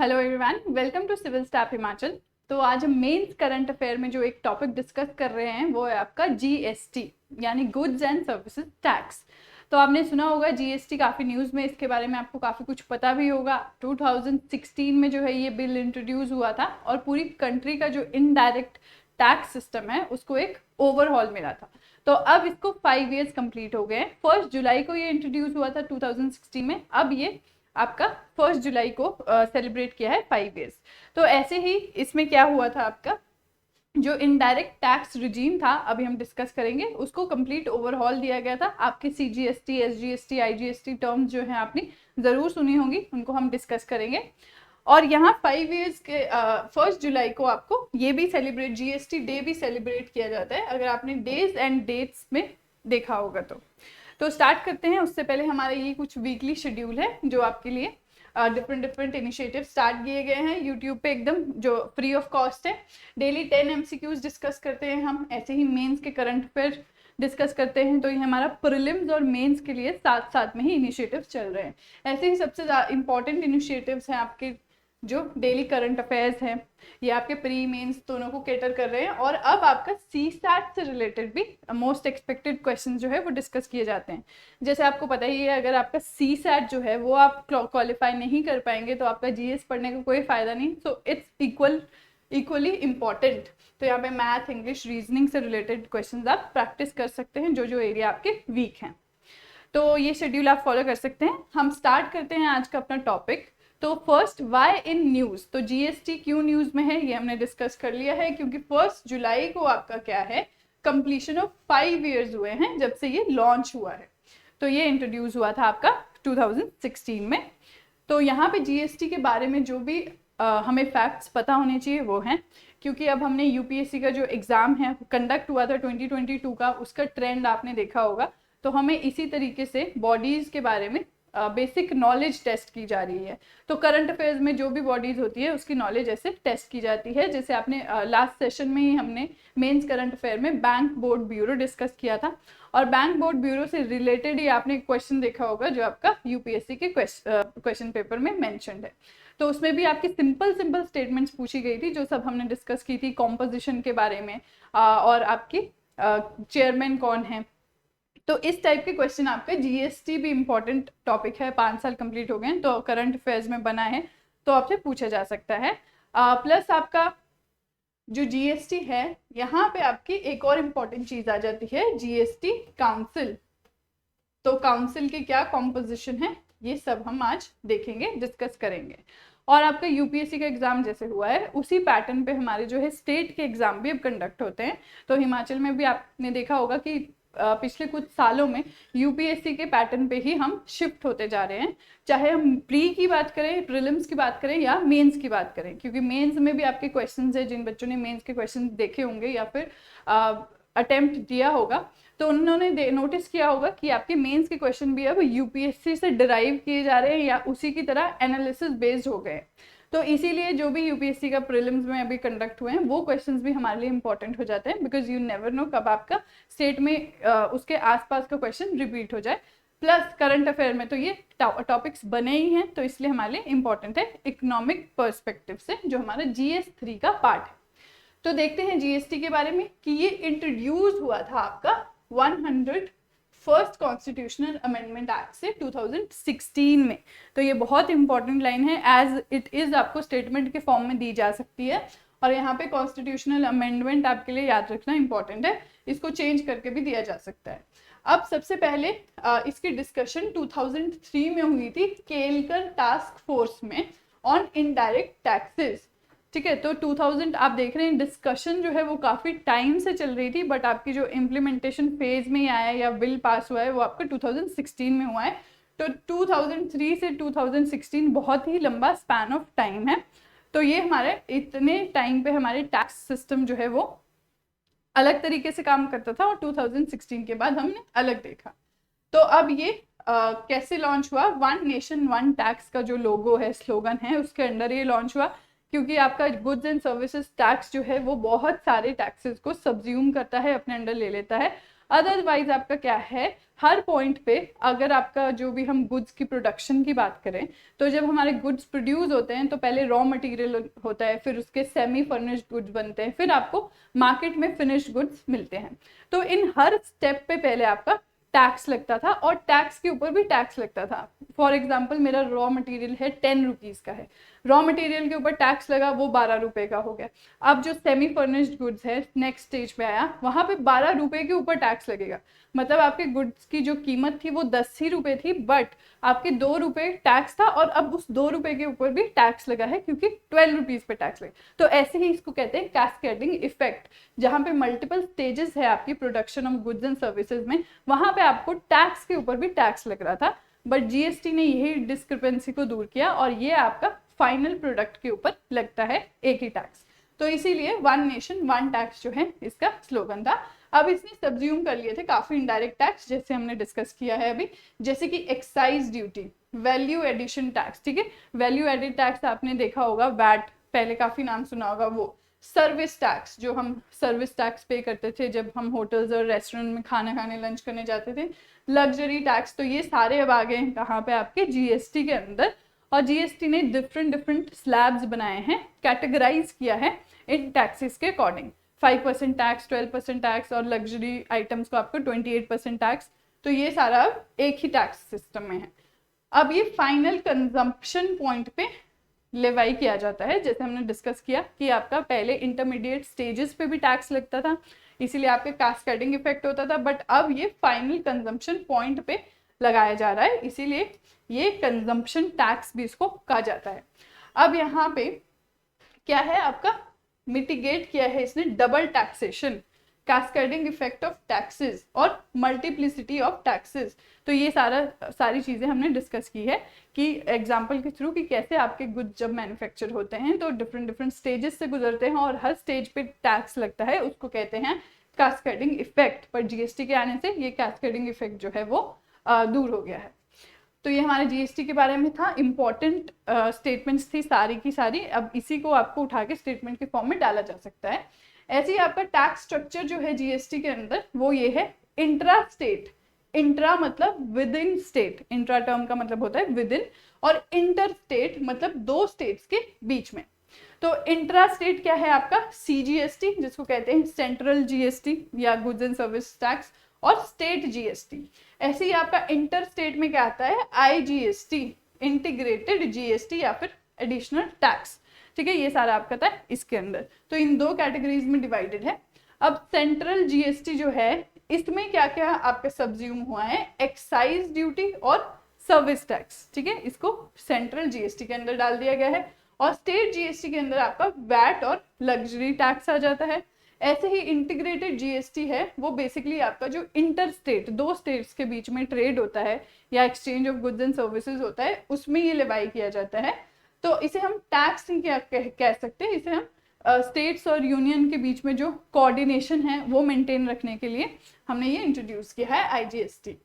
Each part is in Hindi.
Hello everyone, welcome to civil staff Himachal. तो आज हम मेंस करंट अफेयर में जो एक टॉपिक डिस्कस कर रहे हैं वो है आपका जीएसटी यानी गुड्स एंड सर्विसेज टैक्स। तो आपने सुना होगा जीएसटी, काफ़ी न्यूज़ में इसके बारे में आपको काफ़ी कुछ पता भी होगा। 2016 में जो है ये बिल इंट्रोड्यूस हुआ था और पूरी कंट्री का जो इनडायरेक्ट टैक्स सिस्टम है उसको एक ओवरहॉल मिला था। तो अब इसको 5 ईयर्स कंप्लीट हो गए हैं। 1 जुलाई को ये इंट्रोड्यूस हुआ था 2016 में। अब ये आपका 1 जुलाई को सेलिब्रेट किया है 5 ईयर्स। तो ऐसे ही इसमें क्या हुआ था, आपका जो इनडायरेक्ट टैक्स रिजीम था अभी हम डिस्कस करेंगे, उसको कंप्लीट ओवरहॉल दिया गया था। आपके सीजीएसटी, एसजीएसटी, आईजीएसटी टर्म्स जो है आपने ज़रूर सुनी होंगी, उनको हम डिस्कस करेंगे। और यहाँ 5 ईयर्स के 1 जुलाई को आपको ये भी सेलिब्रेट, जीएसटी डे भी सेलिब्रेट किया जाता है, अगर आपने डेज एंड डेट्स में देखा होगा तो स्टार्ट करते हैं। उससे पहले हमारा ये कुछ वीकली शेड्यूल है जो आपके लिए डिफरेंट इनिशिएटिव स्टार्ट किए गए हैं यूट्यूब पे, एकदम जो फ्री ऑफ कॉस्ट है। डेली 10 एमसीक्यूज डिस्कस करते हैं हम, ऐसे ही मेंस के करंट अफेयर डिस्कस करते हैं। तो ये हमारा प्रीलिम्स और मेंस के लिए साथ साथ में ही इनिशिएटिव्स चल रहे हैं। ऐसे ही सबसे इंपॉर्टेंट इनिशिएटिव्स हैं आपके जो डेली करंट अफेयर्स हैं, ये आपके प्री मेंस दोनों को कैटर कर रहे हैं। और अब आपका सी सैट से रिलेटेड भी मोस्ट एक्सपेक्टेड क्वेश्चन जो है वो डिस्कस किए जाते हैं। जैसे आपको पता ही है, अगर आपका सी सैट जो है वो आप क्वालिफाई नहीं कर पाएंगे तो आपका जीएस पढ़ने का कोई फायदा नहीं। So it's equally important. तो यहाँ पे मैथ, इंग्लिश, रीजनिंग से रिलेटेड क्वेश्चन आप प्रैक्टिस कर सकते हैं जो एरिया आपके वीक हैं। तो ये शेड्यूल आप फॉलो कर सकते हैं। हम स्टार्ट करते हैं आज का अपना टॉपिक। तो फर्स्ट, वाई इन न्यूज़। तो जीएसटी क्यों न्यूज़ में है ये हमने डिस्कस कर लिया है, क्योंकि 1 जुलाई को आपका क्या है, कंप्लीशन ऑफ 5 ईयर्स हुए हैं जब से ये लॉन्च हुआ है। तो ये इंट्रोड्यूस हुआ था आपका 2016 में। तो यहाँ पे जीएसटी के बारे में जो भी हमें फैक्ट्स पता होने चाहिए वो हैं, क्योंकि अब हमने यूपीएससी का जो एग्ज़ाम है कंडक्ट हुआ था 2022 का, उसका ट्रेंड आपने देखा होगा। तो हमें इसी तरीके से बॉडीज़ के बारे में बेसिक नॉलेज टेस्ट की जा रही है। तो करंट अफेयर्स में जो भी बॉडीज होती है उसकी नॉलेज ऐसे टेस्ट की जाती है। जैसे आपने लास्ट सेशन में ही हमने मेंस करंट अफेयर में बैंक बोर्ड ब्यूरो डिस्कस किया था, और बैंक बोर्ड ब्यूरो से रिलेटेड ही आपने क्वेश्चन देखा होगा जो आपका यूपीएससी के क्वेश्चन पेपर में मेंशन्ड है। तो उसमें भी आपकी सिंपल स्टेटमेंट्स पूछी गई थी, जो सब हमने डिस्कस की थी कॉम्पोजिशन के बारे में, और आपकी चेयरमैन कौन है। तो इस टाइप के क्वेश्चन आपके, जीएसटी भी इम्पॉर्टेंट टॉपिक है, 5 साल कंप्लीट हो गए हैं तो करंट अफेयर्स में बना है, तो आपसे पूछा जा सकता है। प्लस आपका जो जीएसटी है, यहाँ पे आपकी एक और इम्पॉर्टेंट चीज आ जाती है, जीएसटी काउंसिल। तो काउंसिल की क्या कॉम्पोजिशन है ये सब हम आज देखेंगे, डिस्कस करेंगे। और आपका यूपीएससी का एग्जाम जैसे हुआ है उसी पैटर्न पे हमारे जो है स्टेट के एग्जाम भी अब कंडक्ट होते हैं। तो हिमाचल में भी आपने देखा होगा कि पिछले कुछ सालों में यूपीएससी के पैटर्न पे ही हम शिफ्ट होते जा रहे हैं, चाहे हम प्री की बात करें, प्रीलिम्स की बात करें या मेंस की बात करें। क्योंकि मेंस में भी आपके क्वेश्चंस है, जिन बच्चों ने मेंस के क्वेश्चंस देखे होंगे या फिर अटेम्प्ट दिया होगा तो उन्होंने नोटिस किया होगा कि आपके मेंस के क्वेश्चन भी अब यूपीएससी से डिराइव किए जा रहे हैं या उसी की तरह एनालिसिस बेस्ड हो गए। तो इसीलिए जो भी यूपीएससी का प्रीलिम्स में अभी कंडक्ट हुए हैं वो क्वेश्चंस भी हमारे लिए इंपॉर्टेंट हो जाते हैं, बिकॉज यू नेवर नो कब आपका स्टेट में उसके आसपास का क्वेश्चन रिपीट हो जाए। प्लस करंट अफेयर में तो ये टॉपिक्स बने ही हैं, तो इसलिए हमारे लिए इंपॉर्टेंट है इकोनॉमिक पर्सपेक्टिव से, जो हमारा GS3 का पार्ट है। तो देखते हैं जीएसटी के बारे में कि ये इंट्रोड्यूस हुआ था आपका 101st कॉन्स्टिट्यूशनल अमेंडमेंट एक्ट से 2016 में। तो ये बहुत इंपॉर्टेंट लाइन है, एज इट इज आपको स्टेटमेंट के फॉर्म में दी जा सकती है। और यहाँ पे कॉन्स्टिट्यूशनल अमेंडमेंट आपके लिए याद रखना इंपॉर्टेंट है, इसको चेंज करके भी दिया जा सकता है। अब सबसे पहले इसकी डिस्कशन 2003 में हुई थी केलकर टास्क फोर्स में ऑन इनडायरेक्ट टैक्सेस। ठीक है, तो 2000 आप देख रहे हैं डिस्कशन जो है वो काफ़ी टाइम से चल रही थी, बट आपकी जो इम्प्लीमेंटेशन फेज में आया है या बिल पास हुआ है वो आपका 2016 में हुआ है। तो 2003 से 2016 बहुत ही लंबा स्पैन ऑफ टाइम है। तो ये हमारे इतने टाइम पे हमारे टैक्स सिस्टम जो है वो अलग तरीके से काम करता था, और 2016 के बाद हमने अलग देखा। तो अब ये कैसे लॉन्च हुआ, वन नेशन वन टैक्स का जो लोगो है, स्लोगन है, उसके अंडर ये लॉन्च हुआ। क्योंकि आपका गुड्स एंड सर्विसेज टैक्स जो है वो बहुत सारे टैक्सेस को सब्ज्यूम करता है, अपने अंडर ले लेता है। अदरवाइज आपका क्या है, हर पॉइंट पे अगर आपका जो भी हम गुड्स की प्रोडक्शन की बात करें, तो जब हमारे गुड्स प्रोड्यूस होते हैं तो पहले रॉ मटेरियल होता है, फिर उसके सेमी फर्निश्ड गुड्स बनते हैं, फिर आपको मार्केट में फिनिश्ड गुड्स मिलते हैं। तो इन हर स्टेप पे पहले आपका टैक्स लगता था और टैक्स के ऊपर भी टैक्स लगता था। फॉर एग्जाम्पल मेरा रॉ मटेरियल है 10 रुपीज़ का है, रॉ मटेरियल के ऊपर टैक्स लगा, वो 12 रुपए का हो गया। अब जो सेमी फर्निश्ड गुड्स है नेक्स्ट स्टेज पे आया, वहां पे 12 रुपए के ऊपर टैक्स लगेगा। मतलब आपके गुड्स की जो कीमत थी वो 10 ही रुपए थी, बट आपके 2 रुपए टैक्स था और अब उस 2 रुपए के ऊपर भी टैक्स लगा है क्योंकि 12 रुपीज पे टैक्स लगा। तो ऐसे ही इसको कहते हैं कैस्केडिंग इफेक्ट, जहां पे मल्टीपल स्टेजेस है आपकी production of goods and services में, वहां पे आपको टैक्स के ऊपर भी टैक्स लग रहा था, बट जीएसटी ने यही डिस्क्रिपेंसी को दूर किया और ये आपका फाइनल प्रोडक्ट के ऊपर लगता है एक ही टैक्स। तो इसीलिए वन नेशन वन टैक्स जो है इसका स्लोगन था। अब इसने सब्ज्यूम कर लिए थे काफी इनडायरेक्ट टैक्स, जैसे हमने डिस्कस किया है अभी, जैसे कि excise duty, value addition tax, ठीक है, वैल्यू एडिड टैक्स आपने देखा होगा, वैट पहले काफी नाम सुना होगा, वो सर्विस टैक्स, जो हम सर्विस टैक्स पे करते थे जब हम होटल्स और रेस्टोरेंट में खाना खाने लंच करने जाते थे, लग्जरी टैक्स, तो ये सारे अब आ गए हैं कहाँ पे, आपके जीएसटी के अंदर। और जीएसटी ने डिफरेंट स्लैब्स बनाए हैं, कैटेगराइज किया है इन टैक्सेस के अकॉर्डिंग, 5% टैक्स, 12% टैक्स और लग्जरी आइटम्स को आपको 28% टैक्स। तो ये सारा अब एक ही टैक्स सिस्टम में है। अब ये फाइनल कंजम्पशन पॉइंट पे लेवाई किया जाता है, जैसे हमने डिस्कस किया कि आपका पहले इंटरमीडिएट स्टेजेस पे भी टैक्स लगता था, इसीलिए आपके कैस्केडिंग इफेक्ट होता था, बट अब ये फाइनल कंजम्पशन पॉइंट पे लगाया जा रहा है, इसीलिए ये कंजम्पशन टैक्स भी इसको कहा जाता है। अब यहाँ पे क्या है, आपका मिटिगेट किया है इसने double taxation, cascading effect of taxes और मल्टीप्लिसिटी ऑफ टैक्सेस। तो ये सारी चीजें हमने डिस्कस की है कि एग्जांपल के थ्रू कि कैसे आपके गुड्स जब मैन्युफैक्चर होते हैं तो डिफरेंट स्टेजेस से गुजरते हैं और हर स्टेज पे टैक्स लगता है, उसको कहते हैं कैस्केडिंग इफेक्ट। पर जीएसटी के आने से ये कैस्केडिंग इफेक्ट जो है वो दूर हो गया है। तो ये हमारे जीएसटी के बारे में था, इंपॉर्टेंट स्टेटमेंट्स थी सारी की सारी। अब इसी को आपको उठा के स्टेटमेंट के फॉर्म में डाला जा सकता है। ऐसे ही आपका टैक्स स्ट्रक्चर जो है जीएसटी के अंदर वो ये है इंट्रा स्टेट, इंट्रा मतलब with in state, intra term का मतलब होता है विद इन, और इंटर स्टेट मतलब दो स्टेट्स के बीच में। तो इंट्रा स्टेट क्या है आपका, सीजीएसटी जिसको कहते हैं सेंट्रल जीएसटी या गुड्स एंड सर्विस टैक्स, और स्टेट जीएसटी। ऐसे ही आपका इंटर स्टेट में क्या आता है, आईजीएसटी, इंटीग्रेटेड जीएसटी या फिर एडिशनल टैक्स, ठीक है, ये सारा आपका था इसके अंदर। तो इन दो कैटेगरीज में डिवाइडेड है। अब सेंट्रल जीएसटी जो है इसमें क्या क्या आपका सब्ज्यूम हुआ है, एक्साइज ड्यूटी और सर्विस टैक्स, ठीक है, इसको सेंट्रल जीएसटी के अंदर डाल दिया गया है। और स्टेट जीएसटी के अंदर आपका वैट और लग्जरी टैक्स आ जाता है। ऐसे ही इंटीग्रेटेड जीएसटी है, वो बेसिकली आपका जो इंटर स्टेट, दो स्टेट्स के बीच में ट्रेड होता है या exchange of goods and services होता है, उसमें ये लेवाई किया जाता है। तो इसे हम टैक्स नहीं कह सकते, इसे हम स्टेट्स और यूनियन के बीच में जो कोऑर्डिनेशन है वो मेंटेन रखने के लिए हमने ये इंट्रोड्यूस किया है आईजीएसटी।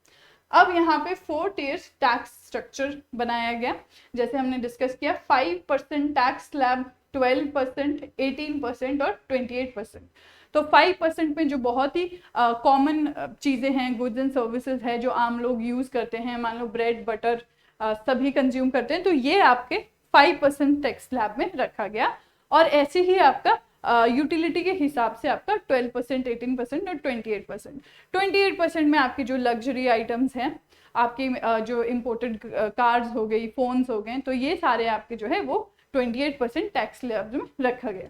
अब यहाँ पे 4 टियर्स टैक्स स्ट्रक्चर बनाया गया, जैसे हमने डिस्कस किया, 5% टैक्स स्लैब, 12%, 18% और 28%। तो 5% में जो बहुत ही कॉमन चीज़ें हैं, गुड्स एंड सर्विसेज है जो आम लोग यूज़ करते हैं, मान लो ब्रेड बटर सभी कंज्यूम करते हैं, तो ये आपके 5% टैक्स स्लैब में रखा गया। और ऐसे ही आपका यूटिलिटी के हिसाब से आपका 12%, 18% और 28%। 28% में आपकी जो लग्जरी आइटम्स हैं, आपकी जो इम्पोर्टेड कार्स हो गई, फोन्स हो गए, तो ये सारे आपके जो है वो 28% टैक्स स्लैब में रखा गया,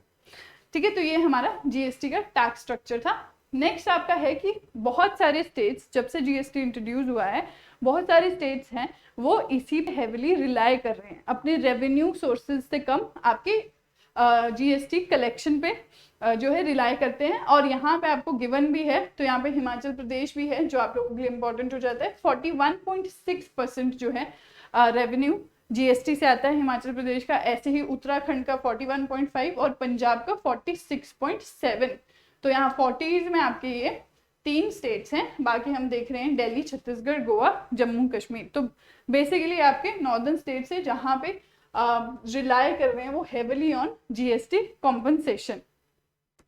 ठीक है। तो ये हमारा जीएसटी का टैक्स स्ट्रक्चर था। नेक्स्ट आपका है कि बहुत सारे स्टेट्स, जब से जीएसटी इंट्रोड्यूस हुआ है, बहुत सारे स्टेट्स हैं वो इसी पे हेविली रिलाई कर रहे हैं, अपने रेवेन्यू सोर्सेज से कम आपके जीएसटी कलेक्शन पे जो है रिलाई करते हैं। और यहाँ पे आपको गिवन भी है, तो यहाँ पे हिमाचल प्रदेश भी है जो आप लोगों के लिए इंपॉर्टेंट हो जाता है। 41.6% जो है रेवेन्यू जीएसटी से आता है हिमाचल प्रदेश का। ऐसे ही उत्तराखंड का 41.5 और पंजाब का 46.7। तो यहाँ 40s में आपके ये 3 स्टेट्स हैं, बाकी हम देख रहे हैं दिल्ली, छत्तीसगढ़, गोवा, जम्मू कश्मीर। तो बेसिकली आपके नॉर्दर्न स्टेट्स है जहाँ पे रिलाई कर रहे हैं वो हेविली ऑन जीएसटी कॉम्पनसेशन।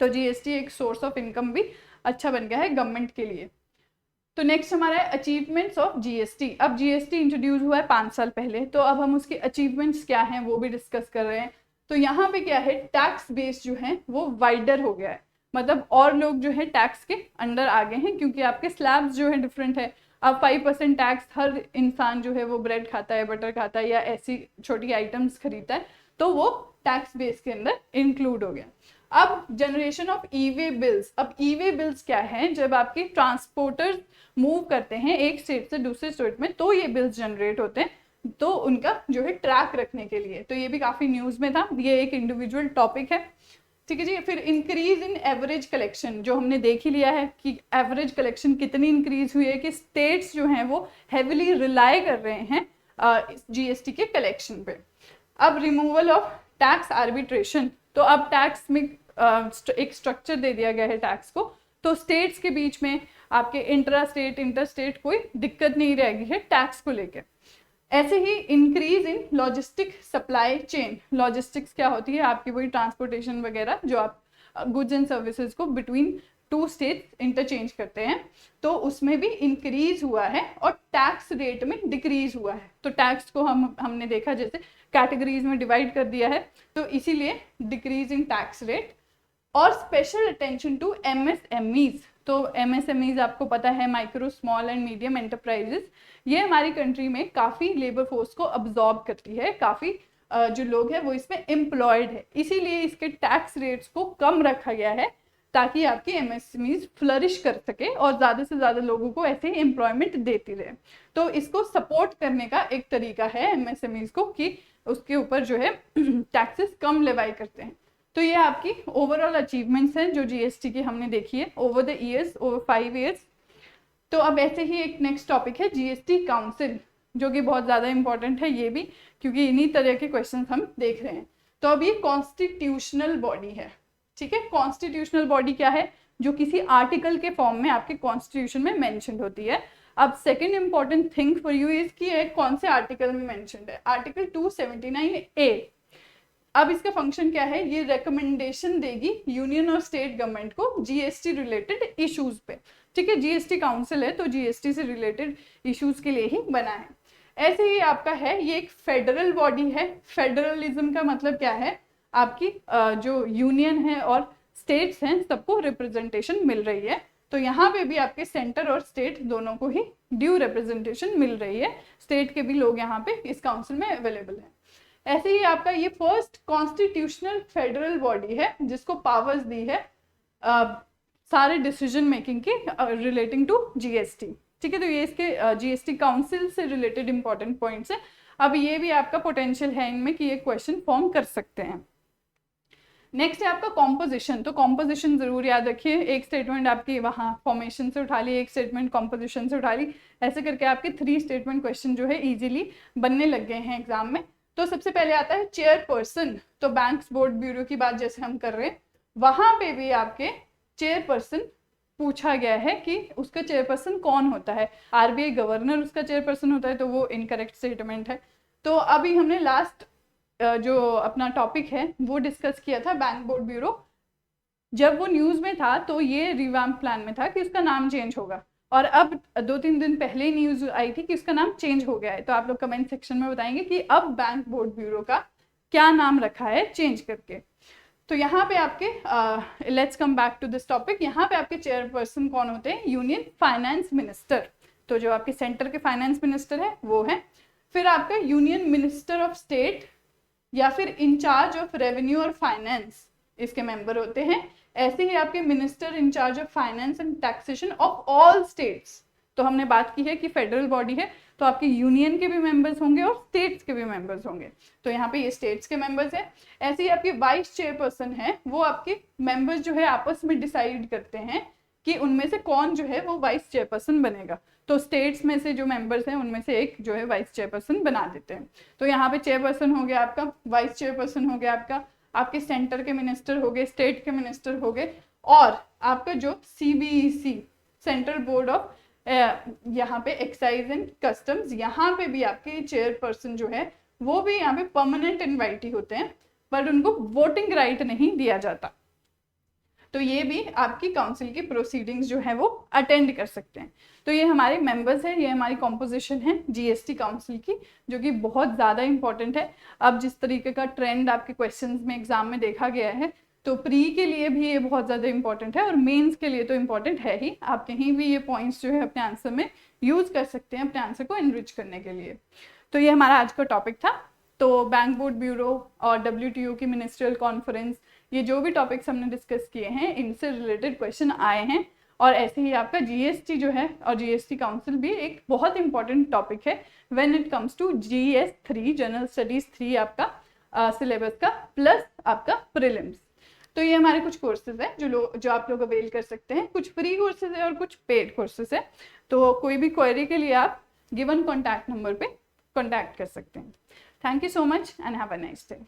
तो जीएसटी एक सोर्स ऑफ इनकम भी अच्छा बन गया है गवर्नमेंट के लिए। तो नेक्स्ट हमारा है अचीवमेंट्स ऑफ जीएसटी। अब जीएसटी इंट्रोड्यूस हुआ है 5 साल पहले, तो अब हम उसके अचीवमेंट्स क्या हैं वो भी डिस्कस कर रहे हैं। तो यहाँ पे क्या है, टैक्स बेस जो है वो वाइडर हो गया है, मतलब और लोग जो है टैक्स के अंडर आ गए हैं, क्योंकि आपके स्लैब्स जो है डिफरेंट है। अब 5% टैक्स हर इंसान जो है वो ब्रेड खाता है, बटर खाता है या ऐसी छोटी आइटम्स खरीदता है, तो वो टैक्स बेस के अंदर इंक्लूड हो गया। अब generation of E way bills. अब ई वे बिल्स क्या है, जब आपके ट्रांसपोर्टर्स मूव करते हैं एक स्टेट से दूसरे स्टेट में, तो ये बिल्स जनरेट होते हैं, तो उनका जो है ट्रैक रखने के लिए। तो ये भी काफी न्यूज में था, ये एक इंडिविजुअल टॉपिक है, ठीक है जी। फिर इंक्रीज इन एवरेज कलेक्शन, जो हमने देख ही लिया है कि एवरेज कलेक्शन कितनी इंक्रीज हुई है, कि स्टेट्स जो हैं वो हेविली रिलाई कर रहे हैं जीएसटी के कलेक्शन पे। अब रिमूवल ऑफ टैक्स आर्बिट्रेशन। तो अब टैक्स में एक स्ट्रक्चर दे दिया गया है टैक्स को, तो स्टेट्स के बीच में आपके इंटर स्टेट कोई दिक्कत नहीं रहेगी है टैक्स को लेकर। ऐसे ही increase in logistic supply chain. Logistics क्या होती है, आपकी वही ट्रांसपोर्टेशन वगैरह जो आप गुड्स एंड सर्विसेज को बिटवीन 2 स्टेट्स इंटरचेंज करते हैं, तो उसमें भी इंक्रीज हुआ है और टैक्स रेट में डिक्रीज हुआ है। तो टैक्स को हमने देखा जैसे कैटेगरीज में डिवाइड कर दिया है, तो इसीलिए डिक्रीज इन टैक्स रेट। और स्पेशल अटेंशन टू एमएसएमईज। तो एमएसएमईज आपको पता है, micro small and medium enterprises, ये हमारी कंट्री में काफ़ी लेबर फोर्स को अब्जॉर्ब करती है, काफ़ी जो लोग हैं वो इसमें एम्प्लॉयड है, इसीलिए इसके टैक्स रेट्स को कम रखा गया है, ताकि आपकी एमएसएमईज फ्लरिश कर सके और ज़्यादा से ज़्यादा लोगों को ऐसे ही एम्प्लॉयमेंट देती रहे। तो इसको सपोर्ट करने का एक तरीका है एमएसएमईज को, कि उसके ऊपर जो है टैक्सेस कम लेवाई करते हैं। तो ये आपकी ओवरऑल अचीवमेंट्स हैं जो जीएसटी की हमने देखी है over the years, over 5 years. तो अब ऐसे ही एक नेक्स्ट टॉपिक है जीएसटी काउंसिल, जो कि बहुत ज़्यादा इंपॉर्टेंट है ये भी, क्योंकि इन्हीं तरह के क्वेश्चन हम देख रहे हैं। तो अब ये कॉन्स्टिट्यूशनल बॉडी है, ठीक है। कॉन्स्टिट्यूशनल बॉडी क्या है, जो किसी आर्टिकल के फॉर्म में आपके कॉन्स्टिट्यूशन में मेंशन होती है। अब second important thing for you is कि ये कौन से आर्टिकल में मेंशन है, आर्टिकल 279A। अब इसका फंक्शन क्या है, ये रिकमेंडेशन देगी यूनियन और स्टेट गवर्नमेंट को जीएसटी रिलेटेड इश्यूज पे, ठीक है। जीएसटी काउंसिल है तो जीएसटी से रिलेटेड इश्यूज के लिए ही बना है। ऐसे ही आपका है, ये एक फेडरल बॉडी है। फेडरलिज्म का मतलब क्या है, आपकी जो यूनियन है और स्टेट्स हैं सबको रिप्रेजेंटेशन मिल रही है। तो यहाँ पे भी आपके सेंटर और स्टेट दोनों को ही ड्यू रिप्रेजेंटेशन मिल रही है, स्टेट के भी लोग यहाँ पे इस काउंसिल में अवेलेबल हैं। ऐसे ही आपका ये फर्स्ट कॉन्स्टिट्यूशनल फेडरल बॉडी है जिसको पावर्स दी है सारे डिसीजन मेकिंग की रिलेटिंग टू जीएसटी, ठीक है। तो ये इसके जीएसटी काउंसिल से रिलेटेड इंपॉर्टेंट पॉइंट्स है। अब ये भी आपका पोटेंशियल है इनमें कि ये क्वेश्चन फॉर्म कर सकते हैं। नेक्स्ट है आपका कॉम्पोजिशन। तो कॉम्पोजिशन जरूर याद रखिए, एक स्टेटमेंट आपकी वहाँ फॉर्मेशन से उठा ली, एक स्टेटमेंट कॉम्पोजिशन से उठा ली, ऐसे करके आपके 3 स्टेटमेंट क्वेश्चन जो है इजीली बनने लग गए हैं एग्जाम में। तो सबसे पहले आता है चेयरपर्सन। तो बैंक्स बोर्ड ब्यूरो की बात जैसे हम कर रहे हैं, वहां पे भी आपके चेयरपर्सन पूछा गया है कि उसका चेयरपर्सन कौन होता है। आरबीआई गवर्नर उसका चेयरपर्सन होता है, तो वो इनकरेक्ट स्टेटमेंट है। तो अभी हमने लास्ट जो अपना टॉपिक है वो डिस्कस किया था बैंक बोर्ड ब्यूरो। जब वो न्यूज़ में था तो ये रिवैम्प प्लान में था कि उसका नाम चेंज होगा, और अब 2-3 दिन पहले ही न्यूज़ आई थी कि उसका नाम चेंज हो गया है। तो आप लोग कमेंट सेक्शन में बताएंगे कि अब बैंक बोर्ड ब्यूरो का क्या नाम रखा है चेंज करके। तो यहाँ पे आपके let's come back to this topic. यहाँ पे आपके चेयरपर्सन कौन होते हैं, यूनियन फाइनेंस मिनिस्टर। तो जो आपके सेंटर के फाइनेंस मिनिस्टर है वो है। फिर आपका यूनियन मिनिस्टर ऑफ स्टेट या फिर इंचार्ज ऑफ रेवेन्यू और फाइनेंस, इसके मेंबर होते हैं। ऐसे ही आपके minister in-charge of finance and taxation of all states. तो हमने बात की है कि फेडरल बॉडी है तो आपके यूनियन के भी मेंबर्स होंगे और स्टेट्स के भी मेंबर्स होंगे, तो यहाँ पे ये स्टेट्स के मेंबर्स हैं। ऐसे ही आपके वाइस चेयरपर्सन है, वो आपके मेंबर्स जो है आपस में डिसाइड करते हैं कि उनमें से कौन जो है वो वाइस चेयरपर्सन बनेगा। तो स्टेट्स में से जो मेंबर्स हैं उनमें से एक जो है वाइस चेयरपर्सन बना देते हैं। तो यहाँ पे चेयरपर्सन हो गया आपका, वाइस चेयरपर्सन हो गया आपका, आपके सेंटर के मिनिस्टर हो गए, स्टेट के मिनिस्टर हो गए, और आपका जो CBEC सेंट्रल बोर्ड ऑफ यहाँ पे एक्साइज एंड कस्टम्स, यहाँ पे भी आपके चेयरपर्सन जो है वो भी यहाँ पे परमानेंट इनवाइटी होते हैं, बट उनको वोटिंग राइट नहीं दिया जाता। तो ये भी आपकी काउंसिल की प्रोसीडिंग्स जो है वो अटेंड कर सकते हैं। तो ये हमारे मेंबर्स हैं, ये हमारी कॉम्पोजिशन है जीएसटी काउंसिल की, जो कि बहुत ज़्यादा इंपॉर्टेंट है। अब जिस तरीके का ट्रेंड आपके क्वेश्चंस में एग्जाम में देखा गया है, तो प्री के लिए भी ये बहुत ज़्यादा इंपॉर्टेंट है और मेंस के लिए तो इम्पॉर्टेंट है ही। आप कहीं भी ये पॉइंट्स जो है अपने आंसर में यूज़ कर सकते हैं अपने आंसर को एनरिच करने के लिए। तो ये हमारा आज का टॉपिक था। तो बैंक बोर्ड ब्यूरो और WTO की मिनिस्ट्रियल कॉन्फ्रेंस, ये जो भी टॉपिक्स हमने डिस्कस किए हैं, इनसे रिलेटेड क्वेश्चन आए हैं। और ऐसे ही आपका जीएसटी जो है और जीएसटी काउंसिल भी एक बहुत इंपॉर्टेंट टॉपिक है when it comes to GS3 general studies 3 आपका सिलेबस का, प्लस आपका प्रीलिम्स। तो ये हमारे कुछ कोर्सेज हैं जो आप लोग अवेल कर सकते हैं। कुछ फ्री कोर्सेज है और कुछ पेड कोर्सेज है। तो कोई भी क्वेरी के लिए आप गिवन कॉन्टैक्ट नंबर पे कॉन्टैक्ट कर सकते हैं। Thank you so much and have a nice day.